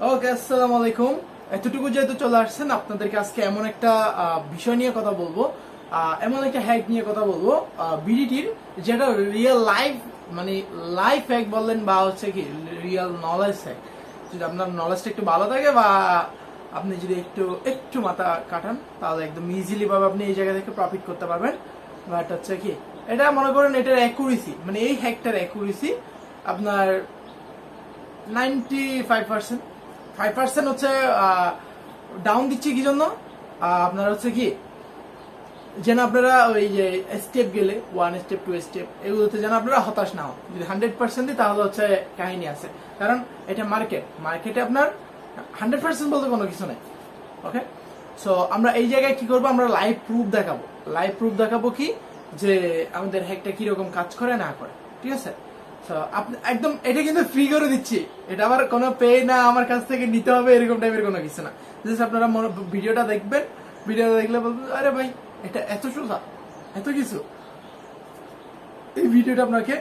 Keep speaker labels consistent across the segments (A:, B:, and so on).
A: ওকে, আসসালামু আলাইকুম। এতটুকু যেহেতু চলে আসছেন, আপনাদেরকে আজকে এমন একটা বিষয় নিয়ে কথা বলবো, এমন একটা হ্যাক নিয়ে কথা বলবো বিডিটির, যেটা রিয়েল লাইফ, মানে লাইফ হ্যাক বললেন বা হচ্ছে কি রিয়েল নলেজ হ্যাক। যদি আপনার নলেজটা একটু ভালো থাকে বা আপনি যদি একটু একটু মাথা কাটান, তাহলে একদম ইজিলি ভাবে আপনি এই জায়গা থেকে প্রফিট করতে পারবেন। বাট হচ্ছে কি, এটা মনে করেন এটার অ্যাকুরেসি, মানে এই হ্যাকটার অ্যাকুরেসি আপনার 95%। 5% হচ্ছে ডাউন দিচ্ছি কি জন্য, আপনার হচ্ছে কি যেন আপনারা ওই যে স্টেপ গেলে 1 স্টেপ 2 স্টেপ এগুলোতে যেন আপনারা হতাশ না হন। যদি 100% দিই তাহলে হচ্ছে কাহিনী আছে, কারণ এটা মার্কেটে আপনার 100% বলতে কোনো কিছু নেই। ওকে, সো আমরা এই জায়গায় কি করবো, আমরা লাইভ প্রুফ দেখাবো কি যে আমাদের হ্যাকটা কিরকম কাজ করে না করে। ঠিক আছে, আপনি একদম এটা কিন্তু ফ্রি করে দিচ্ছি, এটা আবার কোনো পে না, আমার কাছ থেকে নিতে হবে এরকম টাইপের কোনো কিছু না। জাস্ট আপনারা ভিডিওটা দেখবেন, ভিডিওটা দেখলে বলবেন আরে ভাই এটা এত সোজা, এত কিছু। এই ভিডিওটা আপনাকে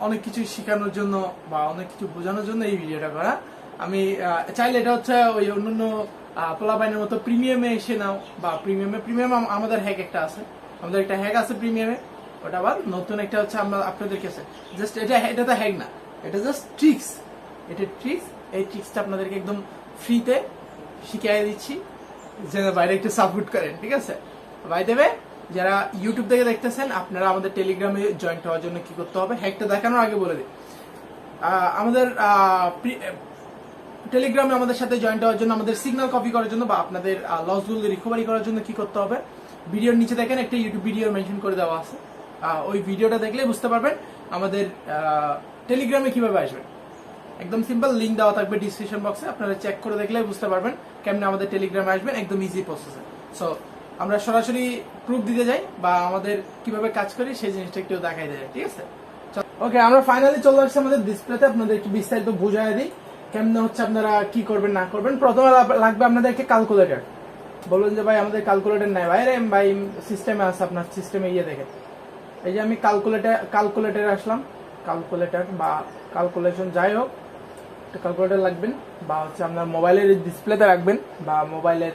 A: অনেক কিছু শেখানোর জন্য বা অনেক কিছু বোঝানোর জন্য এই ভিডিওটা করা। আমি চাইলে এটা হচ্ছে ওই অন্যান্য পোলাপাইনের মতো প্রিমিয়ামে এসে নাও, বা প্রিমিয়াম আমাদের হ্যাক একটা আছে, আমাদের একটা হ্যাক আছে প্রিমিয়ামে, ওটা আবার নতুন একটা হচ্ছে আমরা আপনাদের কাছে জাস্ট এটা তো হ্যাক না, এটা জাস্ট ট্রিক্স। এটা ট্রিক্স, এই ট্রিক্সটা আপনাদেরকে একদম ফ্রিতে শিখিয়ে দিচ্ছি, যেন বাইরে একটু সাপোর্ট করেন। ঠিক আছে, বাই দেবে যারা ইউটিউব থেকে দেখতেছেন, আপনারা আমাদের টেলিগ্রামে জয়েন্ট হওয়ার জন্য কি করতে হবে, হ্যাকটা দেখানোর আগে বলে দিই। আমাদের টেলিগ্রামে আমাদের সাথে জয়েন্ট হওয়ার জন্য, আমাদের সিগন্যাল কপি করার জন্য বা আপনাদের লসগুলো রিকভারি করার জন্য কি করতে হবে, ভিডিওর নিচে দেখেন একটা ইউটিউব ভিডিও মেনশন করে দেওয়া আছে, ওই ভিডিওটা দেখলে বুঝতে পারবেন আমাদের টেলিগ্রামে কিভাবে আসবেন। একদম সিম্পল, লিঙ্ক দেওয়া থাকবে ডিসক্রিপশন বক্সে, আপনারা চেক করে দেখলে বুঝতে পারবেন কেমনে আমাদের টেলিগ্রামে আসবেন, একদম ইজি প্রসেসে। সো আমরা সরাসরি প্রুফ দিতে যাই বা আমাদের কিভাবে কাজ করি সেই জিনিসটা একটু দেখাই দেয়। ঠিক আছে, ওকে, আমরা ফাইনালি চলে আসছি আমাদের ডিসপ্লেতে, আপনাদের একটু বিস্তারিত বুঝাই দিই কেমনে হচ্ছে আপনারা কি করবেন না করবেন। প্রথমে লাগবে আপনাদেরকে ক্যালকুলেটর। বলুন যে ভাই আমাদের ক্যালকুলেটর নাই, ভাই সিস্টেমে আছে, আপনার সিস্টেমে ইয়ে দেখে। এই যে আমি ক্যালকুলেটর আসলাম, ক্যালকুলেটর বা ক্যালকুলেশন যাই হোক, ক্যালকুলেটর লাগবেন, বা হচ্ছে আপনার মোবাইলের ডিসপ্লেতে রাখবেন, বা মোবাইলের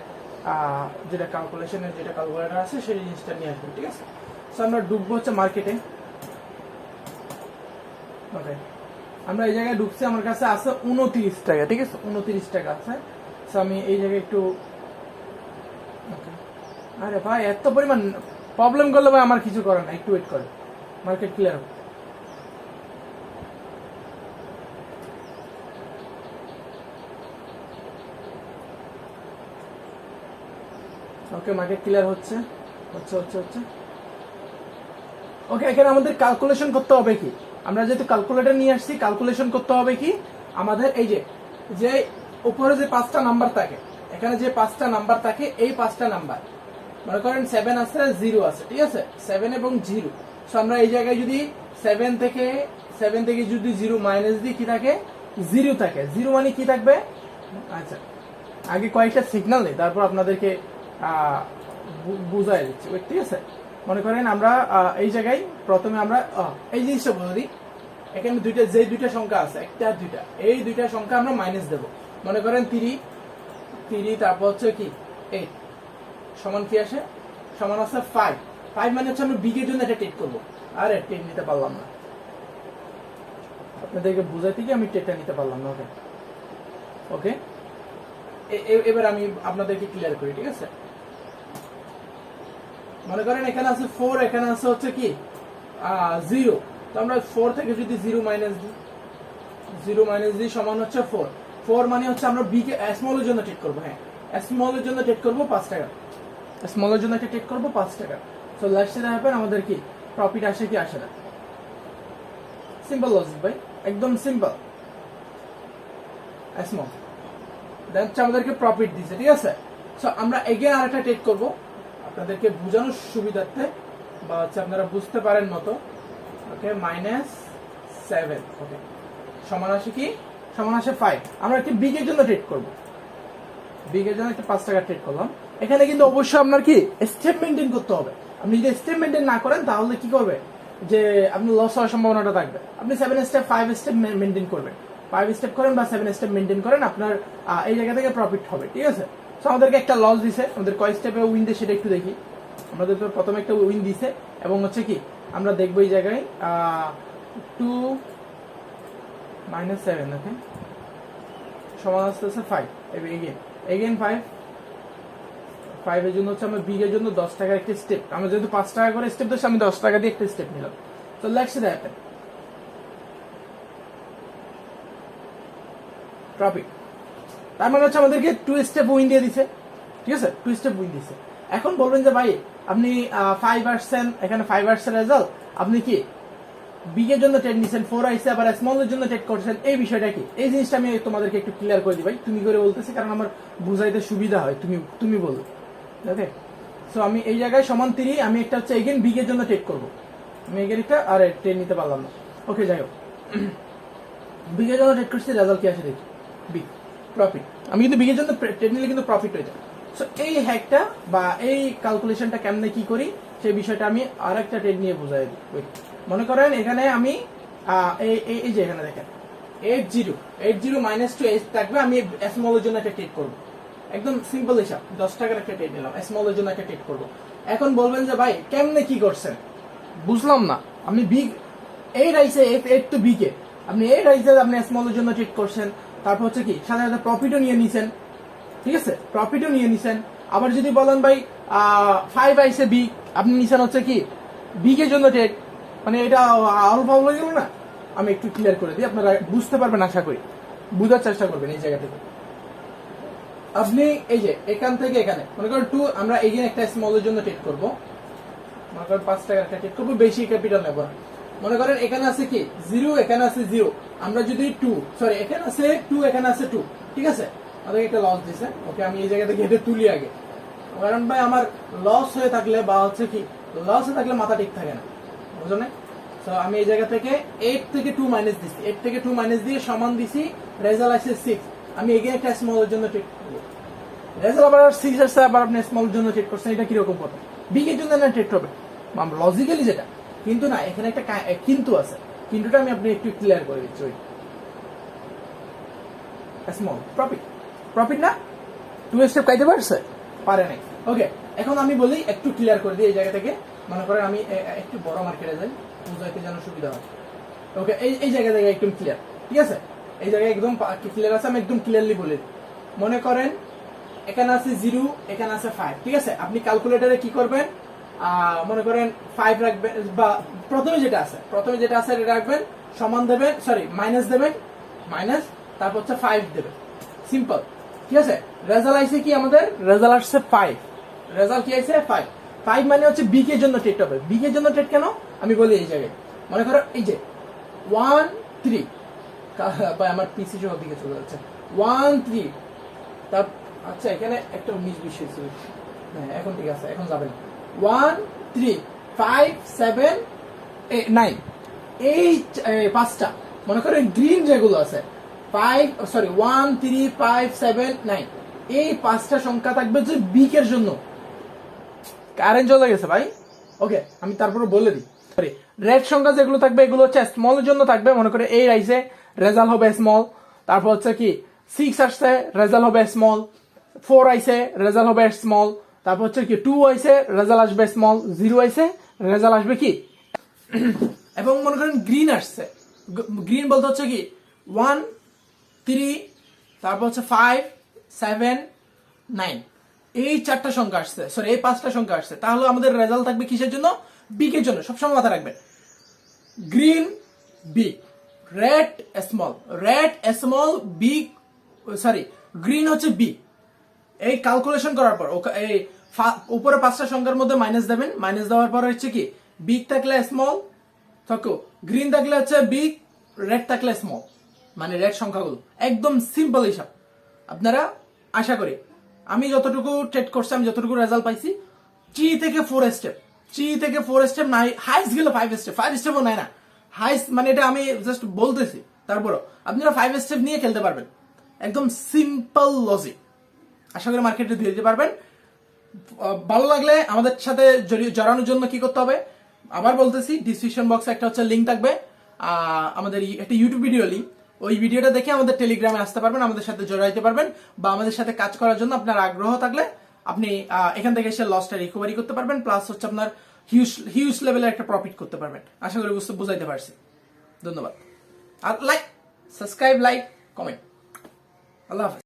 A: যেটা ক্যালকুলেশনের যেটা ক্যালকুলেটর আছে সেই জিনিসটা নিয়ে আসবেন। ঠিক আছে, সো আমরা ঢুকবো হচ্ছে মার্কেটে। ওকে, আমরা এই জায়গায় ঢুকছি, আমার কাছে আছে 29 টাকা। ঠিক আছে, 29 টাকা আছে। সো আমি এই জায়গায় একটু, আরে ভাই এত পরিমাণ প্রবলেম করলে ভাই আমার কিছু করার না, একটু ওয়েট করে, মার্কেট ক্লিয়ার হোক। ওকে, মার্কেট ক্লিয়ার হচ্ছে হচ্ছে হচ্ছে হচ্ছে ওকে, এখানে আমাদের ক্যালকুলেশন করতে হবে কি, আমরা যেহেতু ক্যালকুলেটর নিয়ে আসছি, ক্যালকুলেশন করতে হবে কি আমাদের, এই যে উপরে যে 5টা নাম্বার থাকে, এখানে যে 5টা নাম্বার থাকে, এই 5টা নাম্বার মনে করেন 7 আছে, 0 আছে। ঠিক আছে, 7 এবং 0। সো আমরা এই জায়গায় যদি 7 থেকে যদি 0 মাইনাস দিই, কি থাকে, 0 থাকে। 0 মানে কি থাকবে, আচ্ছা আগে কয়েকটা সিগন্যাল নেই, তারপর আপনাদেরকে বুঝাই দিচ্ছি। ঠিক আছে, মনে করেন আমরা এই জায়গায় প্রথমে আমরা এই জিনিসটা বলে দিই, এখানে দুইটা সংখ্যা আছে, একটা দুইটা, এই দুইটা সংখ্যা আমরা মাইনাস দেব। মনে করেন 3, তারপর হচ্ছে কি 8 সমান কি আসে, সমান আছে 5 মানে হচ্ছে আমরা বিগের জন্য এটা টেক করবো। আরে টেক নিতে পারলাম না, আপনাদেরকে বুঝাইতে গিয়ে আমি টেকটা নিতে পারলাম না। ওকে ওকে, এবার আমি আপনাদেরকে ক্লিয়ার করি। ঠিক আছে, মনে করেন এখানে আছে 4, এখানে আছে হচ্ছে কি 0। তো আমরা 4 থেকে যদি 0 মাইনাস দিই সমান হচ্ছে 4 মানে হচ্ছে আমরা বি কে স্মলের জন্য টেক করবো। হ্যাঁ, স্মলের জন্য টেক করবো 5 টাকা, স্মলের জন্য একটা টেক করবো 5 টাকা। সো লাস্টে দেখাবেন আমাদের কি প্রফিট আসে কি আসে না। সিম্পল লজিক ভাই, একদম সিম্পল। স্মল দেন আমাদেরকে প্রফিট দিছে। ঠিক আছে, সো আমরা এগেন আরেকটা টেক করবো আপনাদেরকে বোঝানোর সুবিধার্থে, বা হচ্ছে আপনারা বুঝতে পারেন মতো। ওকে, -7। ওকে, সমান আসে কি, সমান আসে 5। আমরা একটি বিগের জন্য ট্রেড করব, বিগের জন্য একটা 5 টাকা ট্রেড করলাম। এখানে কিন্তু অবশ্যই আপনার কি স্টেপ মেনটেন করতে হবে। আপনি যদি স্টেপ মেনটেন না করেন তাহলে কি করবে, যে আপনি লস হওয়ার সম্ভাবনাটা থাকবে। আপনি 7 স্টেপ 5 স্টেপ মেনটেন করবেন, 5 স্টেপ করেন বা 7 স্টেপ মেনটেন করেন, আপনার এই জায়গা থেকে প্রফিট হবে, ঠিক আছে। সো আমাদেরকে একটা লস দিছে, আমাদের কয় স্টেপে উইন দিয়ে সেটা একটু দেখি। আমাদের তো প্রথমে একটা উইন দিছে এবং হচ্ছে কি আমরা দেখবো এই জায়গায় 2 -7, ওকে, সমান আসতেছে 5, এগেন 5 এর জন্য হচ্ছে আমার বিগ এর জন্য 10 টাকার একটা স্টেপ, আমরা যেহেতু 5 টাকা করে স্টেপ দিচ্ছি, আমি 10 টাকা দিয়ে একটা স্টেপ নিলাম। তো লেটস সি দ্যাট প্রফিট, তার মানে হচ্ছে আমাদেরকে 2 স্টেপ উইন দিয়ে দিছে, ঠিক আছে, 2 স্টেপ উইন দিছে। এখন বলবেন যে ভাই আপনি 5 আসছেন, এখানে 5 আসছে রেজাল্ট, আপনি কি বিগ এর জন্য ট্রেড নিছেন, 4 আইসে আবার স্মল এর জন্য ট্রেড করছেন, এই বিষয়টা কি? এই জিনিসটা আমি তোমাদেরকে একটু ক্লিয়ার করে দিই ভাই, তুমি করে বলতেছি কারণ আমার বুঝাইতে সুবিধা হয়, তুমি বলো, ওকে। সো আমি এই জায়গায় সমান 3, আমি একটা হচ্ছে এগেন বিগ এর জন্য ট্রেড করব, আমি এগেন একটা আরে ট্রেড নিতে পারলাম না, ওকে যাই হোক, বিগ এর জন্য ট্রেড করছি, রেজাল্ট কি আসে দেখি, বিগ প্রফিট। আমি কিন্তু বিগ এর জন্য ট্রেড নিলে কিন্তু প্রফিট হয়ে যায়। সো এই হ্যাকটা বা এই ক্যালকুলেশনটা কেমনে কি করি সেই বিষয়টা আমি আরেকটা ট্রেড নিয়ে বুঝাই দিই। মনে করেন এখানে আমি এই যে এখানে দেখেন 80 -2 থাকবে, আমি স্মল এর জন্য একটা ট্রেড করবো, একদম সিম্পল হিসাব, 10 টাকার একটা ট্রেড নিলাম, স্মল এর জন্য একটা ট্রেড করবো। এখন বলবেন যে ভাই কেমনে কি করছেন, বুঝলাম না, আপনি বিগ 8 আইসে 8 তো বিগ এ, আপনি 8 আইসে আপনি স্মল এর জন্য ট্রেড করছেন, তারপর হচ্ছে কি সাথে সাথে প্রফিটও নিয়ে নিছেন, ঠিক আছে, প্রফিটও নিয়ে নিছেন। আবার যদি বলেন ভাই 5 আইসে বিগ, আপনি নিছেন হচ্ছে কি বিগ এর জন্য ট্রেড, মানে এটা অল্প হয়ে গেল না। আমি একটু ক্লিয়ার করে দিই, আপনারা বুঝতে পারবেন, আশা করি বুঝার চেষ্টা করবেন। এই জায়গা থেকে আপনি এই যে এখান থেকে এখানে মনে করেন 2, আমরা এগেন একটা স্মল এর জন্য ট্রেড করব, মনে করেন 5 টাকার একটা ট্রেড করবো, বেশি ক্যাপিটাল নেব না। মনে করেন এখানে আছে কি 0, এখানে আছে 0, আমরা যদি 2 সরি এখানে আছে 2, এখানে আছে 2, ঠিক আছে, আমাদের একটা লস দিছে, ওকে। আমি এই জায়গা থেকে এটা তুলি আগে, কারণ ভাই আমার লস হয়ে থাকলে বা হচ্ছে কি লস হয়ে থাকলে মাথা ঠিক থাকে না, বুঝো না। তো আমি এই জায়গা থেকে 8 থেকে 2 মাইনাস দিছি, 8 থেকে 2 মাইনাস দিয়ে সমান দিছি, রেজাল্ট আসছে 6, আমি এগেন একটা স্মল এর জন্য ট্রেড করবো, রেজাল্ট আবার 6 আসছে, আবার আপনি স্মল এর জন্য ট্রেড করছেন, এটা কিরকম কথা? বিগ এর জন্য না ট্রেড হবে লজিক্যালি যেটা, কিন্তু না, এখানে একটা কিন্তু আছে, কিন্তুটা আমি আপনি একটু ক্লিয়ার করে দিচ্ছি। ওই স্মল প্রফিট না 2 স্টেপ কাইতে পারছে, পারে নাই, ওকে। এখন আমি বলি একটু ক্লিয়ার করে দিই এই জায়গা থেকে, মনে করেন আমি একটু বড় মার্কেটে যাই, বুঝাইতে যেন সুবিধা হয়, ওকে। এই জায়গা থেকে একদম ক্লিয়ার, ঠিক আছে, এই জায়গায় একদম ক্লিয়ার আছে, আমি একদম ক্লিয়ারলি বলি। মনে করেন এখানে আছে 0, এখানে আছে 5, ঠিক আছে, আপনি ক্যালকুলেটরে কি করবেন, মনে করেন 5 রাখবেন, বা প্রথমে যেটা আছে এটা রাখবেন, সমান দেবেন, সরি মাইনাস দেবেন, মাইনাস, তারপর হচ্ছে 5 দেবেন, সিম্পল, ঠিক আছে। রেজাল্ট আইছে কি, আমাদের রেজাল্ট আসছে 5, রেজাল্ট কি আইছে 5 মানে হচ্ছে বিগ এর জন্য ট্রেড হবে। বিগ এর জন্য ট্রেড কেন আমি বলি, এই জায়গায় মনে করো এই যে 1 3, ভাই আমার পিসি সহ দিকে চলে যাচ্ছে, 1 3, তার আচ্ছা এখানে একটা মিস বিষয় ছিল, হ্যাঁ এখন ঠিক আছে, এখন যাবেন 1 3 5 7 9, এই 5টা মনে করেন গ্রিন যেগুলো আছে 5 সরি 1 3 5 7 9, এই 5টা সংখ্যা থাকবে যে বিগ এর জন্য। কারেন্ট চলে গেছে ভাই, ওকে, আমি তারপরে বলে দিই। সরি, রেড সংখ্যা যেগুলো থাকবে এগুলো হচ্ছে স্মল এর জন্য থাকবে, মনে করে এই আইছে রেজাল্ট হবে স্মল, তারপর হচ্ছে কি 6 আসছে রেজাল্ট হবে স্মল, 4 আইছে রেজাল্ট হবে স্মল, তারপর হচ্ছে কি 2 আইছে রেজাল্ট আসবে স্মল, 0 আইছে রেজাল্ট আসবে কি, এবং মনে করেন গ্রিন আসছে, গ্রিন বলতে হচ্ছে কি 1 3, তারপর হচ্ছে 5 7 9, এই 4টা সংখ্যা আসছে, সরি এই 5টা সংখ্যা আসছে, তাহলে আমাদের রেজাল্ট থাকবে কিসের জন্য, বিগ এর জন্য। সবসময় মাথায় রাখবেন, green big, red small big, sorry green হচ্ছে বিগ। এই ক্যালকুলেশন করার পর এই উপরে 5টা সংখ্যার মধ্যে মাইনাস দেবেন, মাইনাস দেওয়ার পর হচ্ছে কি বিগ থাকলে স্মল থাকো, গ্রিন থাকলে হচ্ছে বিগ, রেড থাকলে স্মল, মানে রেড সংখ্যাগুলো, একদম সিম্পল হিসাব। আপনারা আশা করি আমি যতটুকু ট্রেড করছি, আমি যতটুকু রেজাল্ট পাইছি, 3 থেকে 4 স্টেপ নাই, হাইস্ট গেলে 5 স্টেপও নাই না, হাইস্ট মানে এটা আমি জাস্ট বলতেছি, তারপরও আপনারা 5 স্টেপ নিয়ে খেলতে পারবেন, একদম সিম্পল লজিক, আশা করি মার্কেটে দিয়ে দিতে পারবেন। ভালো লাগলে আমাদের সাথে জড়ানোর জন্য কি করতে হবে আবার বলতেছি, ডিসক্রিপশন বক্সে একটা হচ্ছে লিঙ্ক থাকবে, আমাদের একটা ইউটিউব ভিডিও লিঙ্ক, ওই ভিডিওটা দেখে আমাদের টেলিগ্রামে আসতে পারবেন, আমাদের সাথে জড়াইতে পারবেন, বা আমাদের সাথে কাজ করার জন্য আপনার আগ্রহ থাকলে আপনি এখান থেকে এসে লসটা রিকভারি করতে পারবেন, প্লাস হচ্ছে আপনার হিউজ লেভেলের একটা প্রফিট করতে পারবেন। আশা করি বুঝাইতে পারছি। ধন্যবাদ। আর সাবস্ক্রাইব, লাইক, কমেন্ট। আল্লাহ হাফেজ।